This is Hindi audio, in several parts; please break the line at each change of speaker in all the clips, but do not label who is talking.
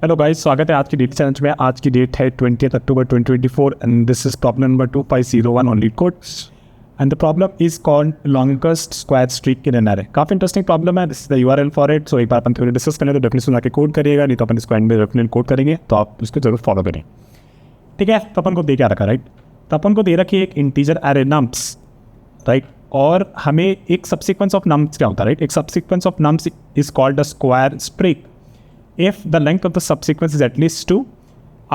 हेलो गाइस, स्वागत है आज की डेट चैलेंज में। आज की डेट है 20 October 2024 and this is problem number 2501 on LeetCode and the problem is called longest square streak in an array. काफ़ी इंटरेस्टिंग प्रॉब्लम है। This is the URL for it. So एक बार अपन थोड़ी डिस्कस करें तो डेफिनेटली सुना के कोड करिएगा, नहीं तो अपन इसको एंड में डेफिनेटली कोड करेंगे, तो आप उसको जरूर फॉलो करें। ठीक है, तो अपन को दे क्या रखा, राइट? तो अपन को दे रखी है एक इंटीजर एरे नम्स, राइट? और हमें एक सबसीक्वेंस ऑफ नम्स क्या होता है, राइट? एक subsequence of nums is called a square streak if the length of the subsequence is at least 2.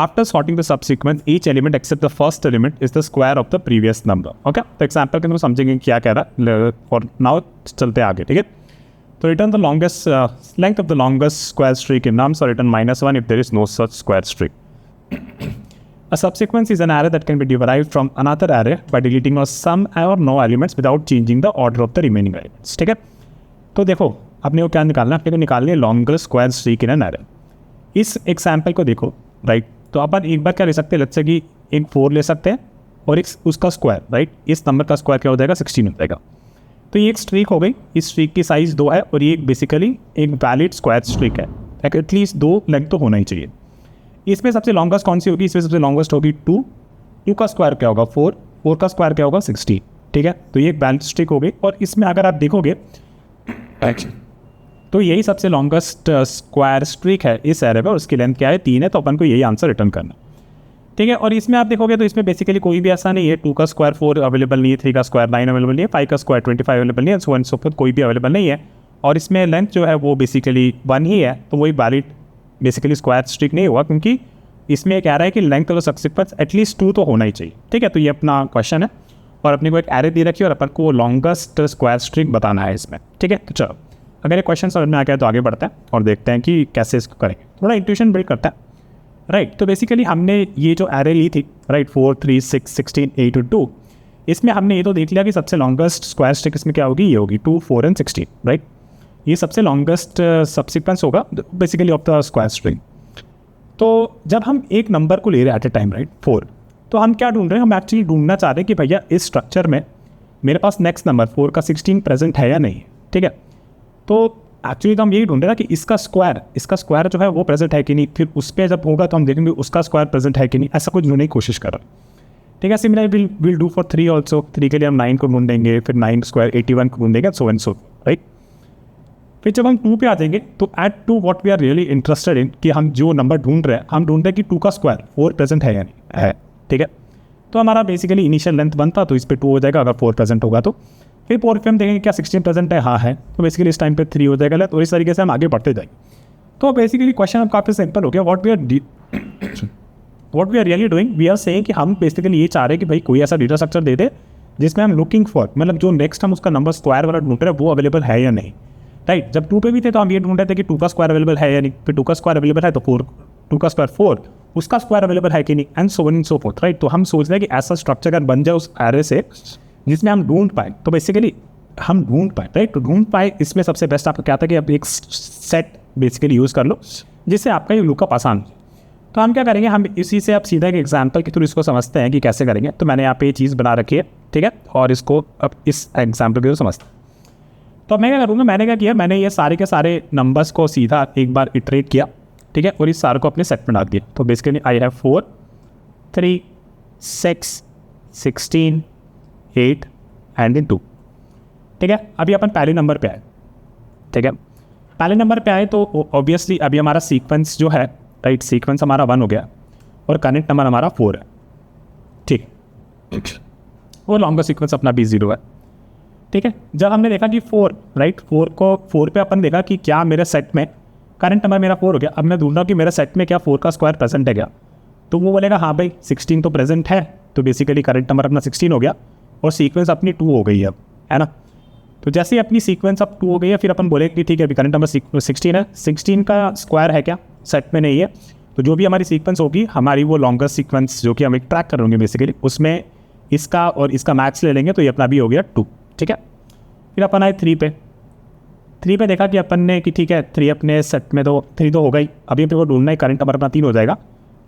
After sorting the subsequence, each element except the first element is the square of the previous number. Okay? तो एग्जाम्पल के अंदर समझेंगे क्या कह रहा है। और नाउ चलते आगे, ठीक है? तो return the longest length of the longest square streak in nums और return -1 if there is no such square streak. A subsequence is an array that can be derived from another array by deleting or some or no elements without changing the order of the remaining elements. ठीक है? तो देखो अपने को क्या निकालना है, अपने को निकालनी है longest square streak in an array. इस एग्जाम्पल को देखो, राइट? तो अपन एक बार क्या ले सकते हैं, लेट्स से कि एक 4 ले सकते हैं और एक उसका स्क्वायर, राइट? इस नंबर का स्क्वायर क्या हो जाएगा, 16 हो जाएगा। तो ये एक स्ट्रीक हो गई। इस स्ट्रीक की साइज़ 2 है और ये बेसिकली एक वैलिड स्क्वायर स्ट्रीक है। एटलीस्ट 2 लेंथ तो होना ही चाहिए। इसमें सबसे लॉन्गेस्ट कौन सी होगी? इसमें सबसे लॉन्गेस्ट होगी 2 का स्क्वायर क्या होगा 4 का स्क्वायर क्या होगा 16। ठीक है, तो ये एक वैलिड स्ट्रीक हो गई। और इसमें अगर आप देखोगे तो यही सबसे लॉन्गेस्ट स्क्वायर स्ट्रीक है इस एरे में और उसकी लेंथ क्या है 3 है। तो अपन को यही आंसर रिटर्न करना, ठीक है? और इसमें आप देखोगे तो इसमें बेसिकली कोई भी ऐसा नहीं है 2 का स्क्वायर 4 अवेलेबल नहीं है, 3 का स्क्वायर 9 अवेलेबल नहीं है, 5 का स्क्वायर 25 अवेलेबल नहीं है, सो एंड सो फोर्थ कोई भी अवेलेबल नहीं है। और इसमें लेंथ जो है वो बेसिकली 1 ही है, तो वही वैलिड बेसिकली स्क्वायर स्ट्रीक नहीं हुआ, क्योंकि इसमें कह रहा है कि लेंथ ऑफ सबसीक्वेंस एटलीस्ट 2 तो होना ही चाहिए। ठीक है, तो ये अपना क्वेश्चन है और अपने को एक एरे दे रखी है और अपन को लॉन्गेस्ट स्क्वायर स्ट्रीक बताना है इसमें। ठीक है, तो चलो अगर ये क्वेश्चन समझ में आ गया तो आगे बढ़ते हैं और देखते हैं कि कैसे इसको करेंगे। थोड़ा इंट्यूशन बिल्ड करता है, राइट? तो बेसिकली हमने ये जो एरे ली थी, राइट, 4 3 6 16 8 और 2, इसमें हमने ये तो देख लिया कि सबसे लॉन्गेस्ट स्क्वायर स्ट्रीक इसमें क्या होगी, ये होगी 2 4 एंड 16, राइट? ये सबसे लॉन्गेस्ट सबसीक्वेंस होगा basically of the square string. तो जब हम एक नंबर को ले रहे हैं एट ए टाइम, राइट, 4, तो हम क्या ढूंढ रहे हैं? हम एक्चुअली ढूंढना चाह रहे हैं कि भैया इस स्ट्रक्चर में मेरे पास नेक्स्ट नंबर 4 का 16 प्रेजेंट है या नहीं। ठीक है, तो एक्चुअली तो हम यही ढूंढ रहे हैं कि इसका स्क्वायर जो है वो प्रेजेंट है कि नहीं। फिर उस पर जब होगा तो हम देखेंगे उसका स्क्वायर प्रेजेंट है कि नहीं। ऐसा कुछ ढूंढने की कोशिश कर रहा है। ठीक है, similarly will do for 3 also. 3 के लिए हम 9 को ढूंढेंगे, फिर 9 स्क्वायर 81 को ढूंढेंगे, सो एंड सो, राइट? फिर जब हम 2 पे आ जाएंगे तो at 2 what we are really interested in, कि हम जो नंबर ढूंढ रहे हैं, हम ढूंढ रहे हैं कि 2 का स्क्वायर 4 प्रेजेंट है या नहीं है। ठीक है, तो हमारा बेसिकली इनिशियल लेंथ 1 था, तो इस पर 2 हो जाएगा अगर 4 प्रेजेंट होगा तो। फिर 4 पे हम देखेंगे क्या 16 प्रेजेंट है, हाँ है, तो बेसिकली इस टाइम पे 3 हो जाएगा। तो इस तरीके से हम आगे बढ़ते जाएंगे। तो बेसिकली क्वेश्चन अब काफ़ी सिंपल हो गया। What we are really doing, we are saying कि हम बेसिकली ये चाह रहे हैं कि भाई कोई ऐसा डेटा स्ट्रक्चर दे दे जिसमें हम लुकिंग फॉर, मतलब जो नेक्स्ट हम उसका नंबर स्क्वायर वाला ढूंढ रहे हैं वो अवेलेबल है या नहीं, राइट? जब 2 पे भी थे तो हम ये ढूंढ रहे थे कि 2 का स्क्वायर अवेलेबल है या नहीं। फिर 2 का स्क्वायर अवेलेबल है तो 2 का स्क्वायर 4, उसका स्क्वायर अवेलेबल है कि नहीं, and so on and so fourth, right? तो हम सोच रहे हैं कि ऐसा स्ट्रक्चर अगर बन जाए उस एरे से जिसमें हम ढूंढ पाए, तो बेसिकली हम ढूंढ पाए, राइट? तो ढूंढ पाए इसमें सबसे बेस्ट आपका क्या था कि आप एक सेट बेसिकली यूज़ कर लो जिससे आपका ये लुकअप आसान हो। तो हम क्या करेंगे, हम इसी से आप सीधा एक एग्जांपल के थ्रू इसको समझते हैं कि कैसे करेंगे। तो मैंने यहाँ पे ये चीज़ बना रखी है, ठीक है, और इसको अब इस एग्जाम्पल के थ्रू समझते हैं। तो मैं क्या करूँगा, मैंने क्या किया, मैंने ये सारे के सारे नंबर्स को सीधा एक बार इटरेट किया, ठीक है, और इस सारे को अपने सेट में डाल दिया। तो बेसिकली आई हैव 4 3 6 16 8 एंड 2। ठीक है, अभी अपन पहले नंबर पे आए। ठीक है, पहले नंबर पे आए तो ऑब्वियसली अभी हमारा सीक्वेंस जो है, राइट, सीक्वेंस हमारा 1 हो गया और करेंट नंबर हमारा 4 है। ठीक, वो लॉन्गर सीक्वेंस अपना भी 0 है। ठीक है, जब हमने देखा कि 4, राइट, 4 पे अपन देखा कि क्या मेरे सेट में करंट नंबर मेरा 4 हो गया। अब मैं ढूंढ रहा हूँ कि मेरे सेट में क्या 4 का स्क्वायर प्रेजेंट है क्या। तो वो बोलेगा हाँ भाई 16 तो प्रेजेंट है, तो बेसिकली करंट नंबर अपना 16 हो गया और सीक्वेंस अपनी 2 हो गई अब, है ना? तो जैसे ही अपनी सीक्वेंस अब 2 हो गई है, फिर अपन बोलेंगे कि ठीक है अभी करंट नंबर 16 है, 16 का स्क्वायर है क्या, सेट में नहीं है। तो जो भी हमारी सीक्वेंस होगी, हमारी वो लॉन्गर सीक्वेंस जो कि हम एक ट्रैक करेंगे बेसिकली, उसमें इसका और इसका मैक्स ले लेंगे, तो ये अपना भी हो गया 2। ठीक है, फिर अपन आए 3 पे देखा कि अपन ने कि ठीक है 3 अपने सेट में तो 3 तो हो गई। अभी अपने को ढूंढना है करंट नंबर अपना 3 हो जाएगा,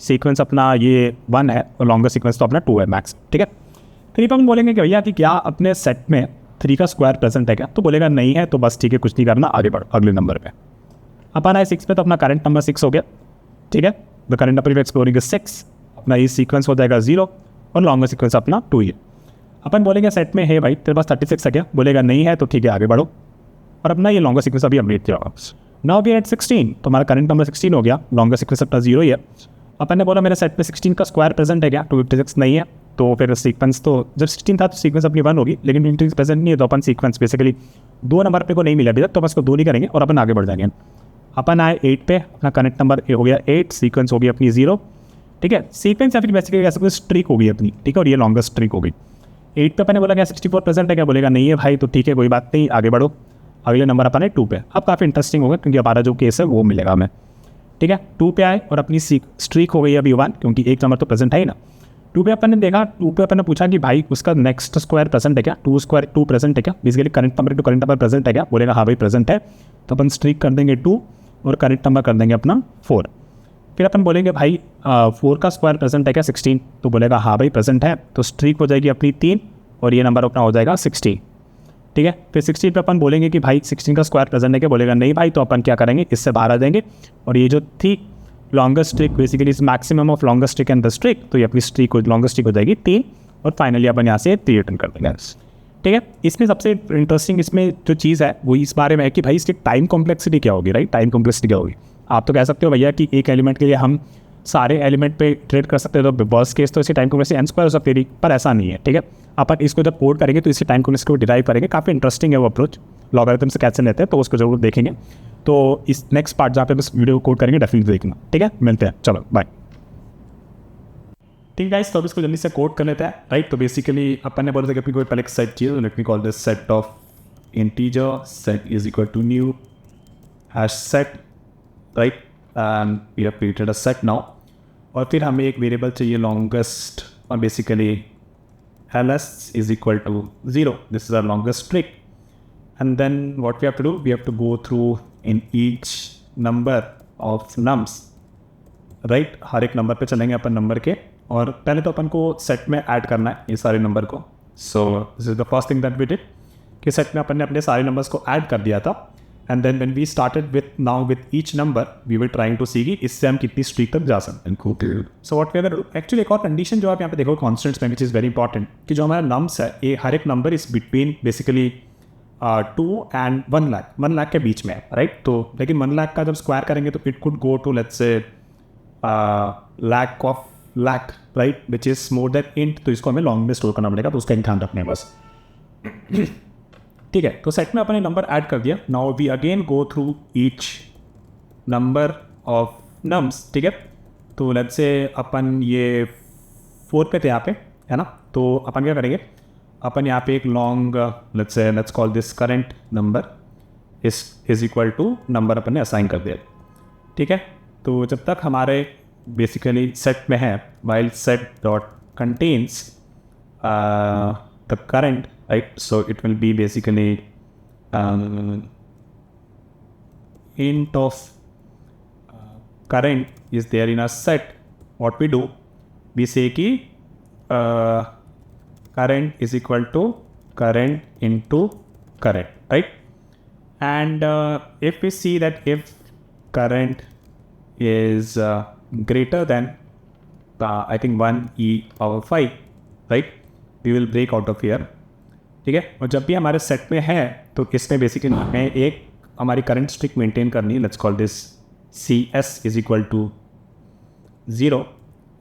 सीक्वेंस अपना ये 1 है और लॉन्गर सीक्वेंस तो अपना 2 है मैक्स। ठीक है, 3 पे हम बोलेंगे कि भैया कि क्या अपने सेट में 3 का स्क्वायर प्रेजेंट है क्या। तो बोलेगा नहीं है, तो बस ठीक है कुछ नहीं करना, आगे बढ़ अगले नंबर पे। अपन आए 6 पे, तो अपना करंट नंबर 6 हो गया। ठीक है। द करेंट नंबर एक्सप्लोरिंग 6, अपना ये सीक्वेंस हो जाएगा 0 और लॉन्गर सीक्वेंस अपना 2 है। अपन बोलेंगे सेट में है भाई तेरे पास 36 है क्या, बोलेगा नहीं है तो ठीक है आगे बढ़ो, और अपना ये लॉन्गर सीक्वेंस अभी अपडेट किया होगा। नाउ वी एट 16, तो हमारा करंट नंबर 16 हो गया, लॉन्गर सीक्वेंस अपना 0 ही है। अपन ने बोला मेरे सेट में 16 का स्क्वायर प्रेजेंट है क्या, 256 नहीं है, तो फिर सीक्वेंस तो जब 16 था तो सीक्वेंस अपनी 1 होगी, लेकिन 256 प्रेजेंट नहीं है, तो अपन सीक्वेंस बेसिकली 2 नंबर पे को नहीं मिला अभी तक, तो बस को 2 नहीं करेंगे और अपन आगे बढ़ जाएंगे। अपन आए 8 पे, अपना करंट नंबर हो गया 8, सीक्वेंस हो गई अपनी 0, ठीक है। सीक्वेंस या फिर बेसिकली कह सकते स्ट्रीक हो गई अपनी, ठीक है, और ये लॉन्गर स्ट्रीक हो गई। 8 पे अपन ने बोला क्या 64 प्रेजेंट है क्या, बोलेगा नहीं है भाई, तो ठीक है कोई बात नहीं आगे बढ़ो। अगले नंबर अपन है 2 पे। अब काफ़ी इंटरेस्टिंग होगा क्योंकि हमारा जो केस है वो मिलेगा हमें, ठीक है। 2 पे आए और अपनी स्ट्रीक हो गई अभी 1, क्योंकि एक नंबर तो प्रेजेंट है ही ना। 2 पे अपन ने देखा, 2 पे अपन ने पूछा कि भाई उसका नेक्स्ट स्क्वायर प्रेजेंट है क्या, 2 प्रेजेंट है क्या, basically current number two current number present है क्या, बोलेगा हाँ भाई प्रेजेंट है, तो अपन स्ट्रीक कर देंगे 2 और करंट नंबर कर देंगे अपना 4। फिर अपन बोलेंगे भाई 4 का स्क्वायर प्रेजेंट है क्या 16, तो बोलेगा हाँ भाई प्रेजेंट है, तो स्ट्रीक हो जाएगी अपनी 3 और ये नंबर अपना हो जाएगा 16, ठीक है। फिर 16 पे अपन बोलेंगे कि भाई 16 का स्क्वायर प्रेजेंट है क्या, बोलेगा नहीं भाई, तो अपन क्या करेंगे इससे बाहर आ जाएंगे, और ये जो थी longer streak basically is maximum of longer streak and the streak, तो ये अपनी स्ट्रिक लॉन्गर स्ट्रिक हो जाएगी 3, और फाइनली अपन यहाँ से 3 रिटर्न कर देंगे, ठीक है। इसमें सबसे इंटरेस्टिंग इसमें जो चीज़ है वो इस बारे में है कि भाई इसकी टाइम कॉम्प्लेक्सिटी क्या होगी, राइट, टाइम कॉम्प्लेक्सिटी क्या होगी। आप तो कह सकते हो भैया कि एक एलिमेंट के लिए हम सारे एलिमेंट पे ट्रेड कर सकते हैं, तो वर्स्ट केस तो इसकी टाइम कॉम्प्लेक्सिटी n स्क्वायर हो सकती है, पर ऐसा नहीं है, ठीक है। अपन इसको जब कोड करेंगे तो इसकी टाइम कॉम्प्लेक्सिटी को डिराइव करेंगे, काफ़ी इंटरेस्टिंग है वो अप्रोच, लॉगरिथम से कैसे लेते हैं, तो उसको जरूर देखेंगे। तो इस नेक्स्ट पार्ट जहाँ पे बस वीडियो कोड करेंगे डेफिनेटली देखना, ठीक है। मिलते हैं, चलो बाय। ठीक है, तो अब इसको जल्दी से कोड कर लेते हैं, राइट। तो बेसिकली अपन ने बोला था कि अपनी कोई पहले एक सेट चाहिए, let me call this set of integer, set is equal to new hash set, right, and we have created a set now. और फिर हमें एक वेरिएबल चाहिए लॉन्गेस्ट, और basically ls is equal to 0, this is our longest streak, and then what we have to do, we have to go through in each number of nums, right, हर एक नंबर पे चलेंगे अपन नंबर के, और पहले तो अपन को सेट में ऐड करना है ये सारे नंबर को। So this is the first thing that we did, कि सेट में अपन ने अपने सारे नंबर्स को ऐड कर दिया था, and then when we started with now with each number we were trying to see कि इससे हम कितनी स्ट्रीक तक जा सकते हैं। So what we are actually एक और कंडीशन जो आप यहाँ पे देखो कॉन्स्टेंट्स में, विच इज़ वेरी इंपॉर्टेंट, कि जो हमारा नम्स है ये हर एक number is between basically 2 and 1 lakh, 1 lakh के बीच में है, राइट। तो लेकिन 1 लाख का जब स्क्वायर करेंगे तो it could go to let's say lakh of lakh, right, which is more than int, तो इसको हमें लॉन्ग में स्टोर करना पड़ेगा, तो उसका ध्यान रखने बस, ठीक है। तो सेट में अपने नंबर ऐड कर दिया, now we again go through each number of nums, ठीक है। तो लेट्स से अपन ये 4 पे थे यहाँ पे, है ना, तो अपन क्या करेंगे, अपन यहाँ पे एक long let's call this current number is equal to number अपन ने असाइन कर दिया, ठीक है। तो जब तक हमारे बेसिकली सेट में है, while set dot contains the current, right, so it will be basically int of current is there in a set. What we do, we say कि current is equal to current into current, right, and if we see that if current is greater than I think 1e⁵, right, we will break out of here, ठीक है। और जब भी हमारे सेट में है तो इसमें बेसिकली हमें एक हमारी करंट स्ट्रिक मेंटेन करनी है, let's call this cs is equal to 0,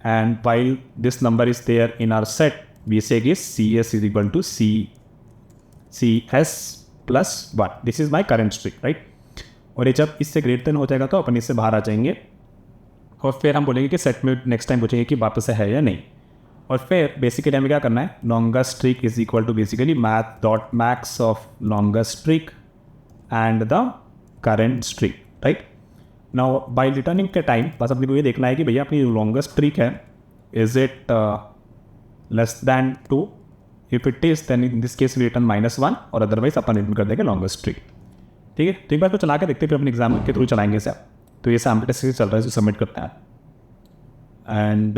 and while this number is there in our set we say cs is equal to cs plus 1, this is my current streak, right. और ये जब इससे ग्रेटर देन हो जाएगा तो अपन इससे बाहर आ जाएंगे, और फिर हम बोलेंगे कि सेट में नेक्स्ट टाइम पूछेंगे कि वापस से है या नहीं, और फिर बेसिकली हमें क्या करना है, longer streak is equal to basically math dot max of longer streak and the current streak, right. Now by returning के टाइम बस अपने को ये देखना है कि भैया अपनी लॉन्गर स्ट्रिक है is it less than 2, if it is then in this case we return -1, और अदरवाइज अपन रिटर्न कर देंगे लॉन्गर स्ट्रिक, ठीक है। तो एक बार तो चला के देखते हैं, फिर अपने एग्जाम के थ्रू चलाएंगे इसे। तो ये सैम्पल टेस्ट चल रहा है, इसे सबमिट करते हैं and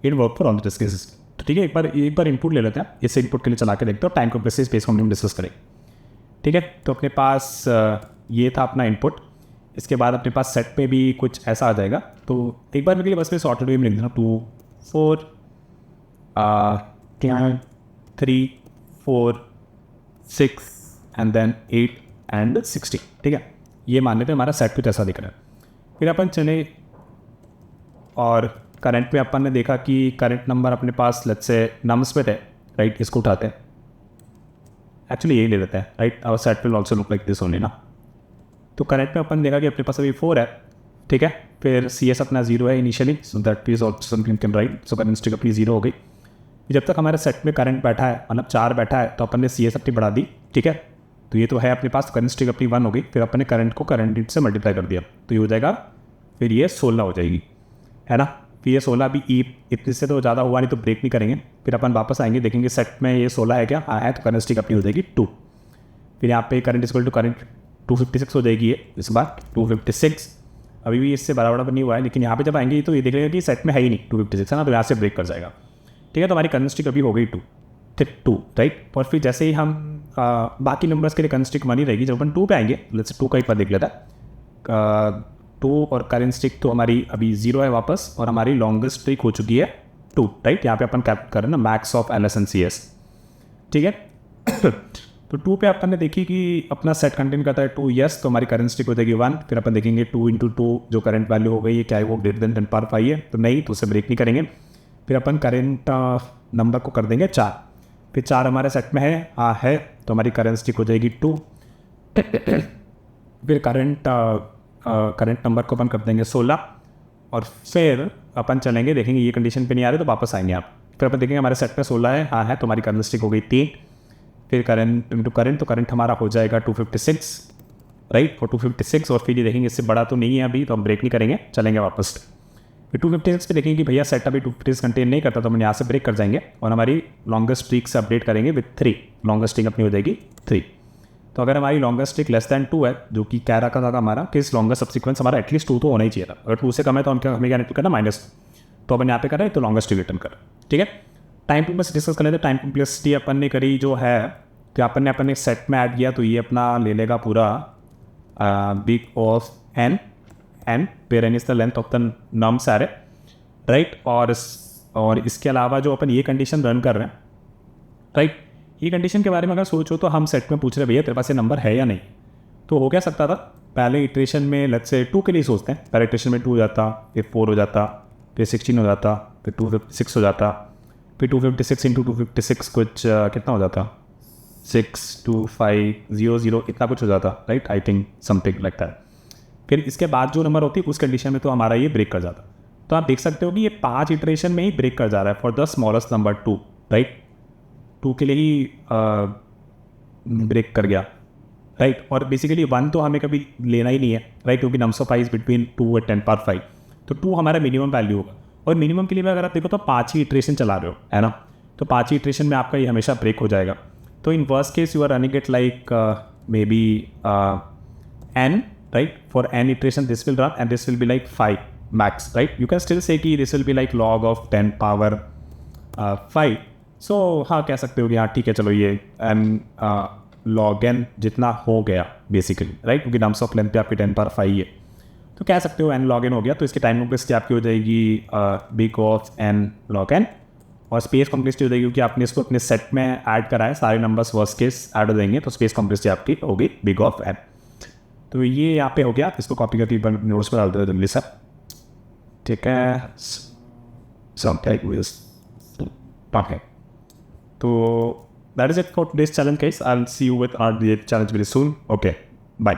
it work for all the test cases, तो ठीक है। एक बार इनपुट ले लेते हैं, इसे इनपुट के लिए चला के देखते हैं और टाइम कॉम्प्लेक्सिटी स्पेस को हम डिस्कस करें, ठीक है। तो अपने पास ये था अपना इनपुट, इसके बाद अपने पास सेट पे भी कुछ ऐसा आ जाएगा, तो एक बार मेरे लिए बस मैं सॉर्टेड वे में लिख देना 2 4 3 4 6 एंड देन 8 एंड 16, ठीक है। ये मान लेते हैं हमारा सेट कुछ ऐसा दिख रहा है। फिर अपन चले और करंट में अपन ने देखा कि करंट नंबर अपने पास लेट्स से नम्स पे थे, राइट। इसको उठाते हैं, एक्चुअली यही ले लेते हैं, right. Our set will also look like this only ना। तो करंट में अपन देखा कि अपने पास अभी 4 है, ठीक है। फिर सी एस अपना 0 है initially, so that is also something can write. So current stick अपनी 0 हो गई। जब तक हमारे सेट में करंट बैठा है, मतलब 4 बैठा है, तो अपन ने सी एस अपनी बढ़ा दी, ठीक है। तो ये तो है अपने पास, करंट स्टिक अपनी 1 हो गई। फिर अपन ने करंट को करंट से मल्टीप्लाई कर दिया, तो ये हो जाएगा, फिर ये 16 हो जाएगी, है ना। फिर ये 16 भी ई इतने से तो ज़्यादा हुआ नहीं, तो ब्रेक नहीं करेंगे। फिर अपन वापस आएंगे, देखेंगे सेट में ये 16 है क्या, हाँ है, तो करंट स्टिक अपनी हो जाएगी 2। फिर यहाँ पे करंट इक्वल टू करंट 256 हो जाएगी ये इस बार 256। अभी भी इससे बराबर नहीं हुआ है, लेकिन यहाँ पे जब आएंगे तो ये देख लेगा कि सेट में है ही नहीं 256, है ना। तो यहाँ से ब्रेक कर जाएगा, ठीक है। तो हमारी करंट स्टिक अभी हो गई 2, ठीक 2, राइट। और फिर जैसे ही हम बाकी नंबर्स के लिए करंट स्टिक बनी रहेगी, जब अपन 2 पे आएंगे, लेट्स से 2 का एक बार देख लेता है। 2 और करंट स्टिक तो हमारी अभी 0 है वापस, और हमारी लॉन्गेस्ट स्ट्रिक हो चुकी है 2, राइट। यहाँ पे अपन कैप्ट करें ना max of L S and C S, ठीक है। तो 2 पे अपन ने देखी कि अपना सेट कंटेन करता है 2, यस। तो हमारी करंट स्टिक हो जाएगी 1। फिर अपन देखेंगे 2 × 2 जो करंट वैल्यू हो गई है, क्या है वो ग्रेटर देन 10⁵ है, तो नहीं, तो उसे ब्रेक नहीं करेंगे। फिर अपन करंट नंबर को कर देंगे 4। फिर 4 हमारे सेट में है, हाँ है, तो हमारी करंट स्टिक हो जाएगी 2। फिर करंट नंबर को अपन कर देंगे 16। और फिर अपन चलेंगे, देखेंगे ये कंडीशन पे नहीं आ रही, तो वापस आएंगे आप। फिर अपन देखेंगे हमारे सेट में 16 है, हाँ है, तो हमारी करंट स्टिक हो गई 3। फिर करंट इंटू करंट, तो करंट हमारा हो जाएगा 256, राइट। और 256, और फिर ये देखेंगे इससे बड़ा तो नहीं है अभी, तो हम ब्रेक नहीं करेंगे, चलेंगे वापस। फिर 256 पे देखेंगे कि भैया सेट अभी 256 कंटेन नहीं करता, तो हम यहाँ से ब्रेक कर जाएंगे और हमारी लॉन्गेस्ट स्ट्रिक से अपडेट करेंगे विथ 3। लॉन्गेस्ट स्ट्रिक अपनी हो जाएगी 3। तो अगर हमारी लॉन्गेस्ट स्ट्रिक लेस दैन 2 है, जो कि कह रखा था हमारा कि इस लॉन्गेस्ट सब्सिक्वेंस हमारा एटलीस्ट 2 तो होना ही चाहिए था। अगर 2 से कम है तो हमें क्या निकल करना -2। तो अपन यहाँ पे कर रहे हैं, तो लॉन्गेस्ट रिटर्न कर, ठीक है। टाइम कॉम्प्लेक्सिटी डिस्कस कर लेते हैं। टाइम कॉम्प्लेक्सिटी अपन ने करी जो है, तो अपन ने अपने सेट में ऐड किया, तो ये अपना ले लेगा पूरा big of N where N is the length of the nums array, right. और इसके अलावा जो अपन ये कंडीशन रन कर रहे हैं, राइट, ये कंडीशन के बारे में अगर सोचो तो हम सेट में पूछ रहे भैया तेरे पास ये नंबर है या नहीं। तो हो क्या सकता था, पहले इटरेशन में लेट्स से 2 के लिए सोचते हैं, पहले इटरेशन में 2 हो जाता, फिर 4 हो जाता, फिर 16 हो जाता, फिर 256 हो जाता, फिर 256 × 256 कुछ कितना हो जाता, 62500 इतना कुछ हो जाता, right. I think something like that. फिर इसके बाद जो नंबर होती है उस कंडीशन में तो हमारा ये ब्रेक कर जाता। तो आप देख सकते हो कि ये 5 इटरेशन में ही ब्रेक कर जा रहा है for the smallest number 2, right. 2 के लिए ही ब्रेक कर गया, राइट। और बेसिकली 1 तो हमें कभी लेना ही नहीं है, राइट, क्योंकि नम्स ऑफ 5 बिटवीन 2 और 10⁵। तो 2 हमारा मिनिमम वैल्यू होगा, और मिनिमम के लिए भी अगर आप देखो तो 5 ही इटरेशन चला रहे हो, है ना। तो 5 ही इटरेशन में आपका ये हमेशा ब्रेक हो जाएगा। तो in worst case you are running it like maybe n, right. For n iteration this will run and this will be like 5 max, right. You can still say कि this will be like log of 10⁵. So हाँ कह सकते हो कि हाँ ठीक है, चलो ये n log n जितना हो गया बेसिकली, राइट, क्योंकि नम्स ऑफ लेंथ पे आपकी 10⁵ ही है, तो कह सकते हो n log n हो गया। तो इसकी टाइम कॉम्प्लेक्सिटी आपकी हो जाएगी big of n log n, और स्पेस कॉम्प्लेक्सिटी हो जाएगी क्योंकि आपने इसको अपने सेट में ऐड करा है, सारे नंबर्स वर्स्ट केस ऐड हो जाएंगे, तो स्पेस कॉम्प्लेक्सिटी आपकी होगी बिग ऑफ n। तो ये यहाँ पे हो गया, इसको कॉपी करके नोट्स पर डाल दो जल्दी से, ठीक है। तो that is it for today's challenge guys. I will see you with our challenge very soon. Okay, bye.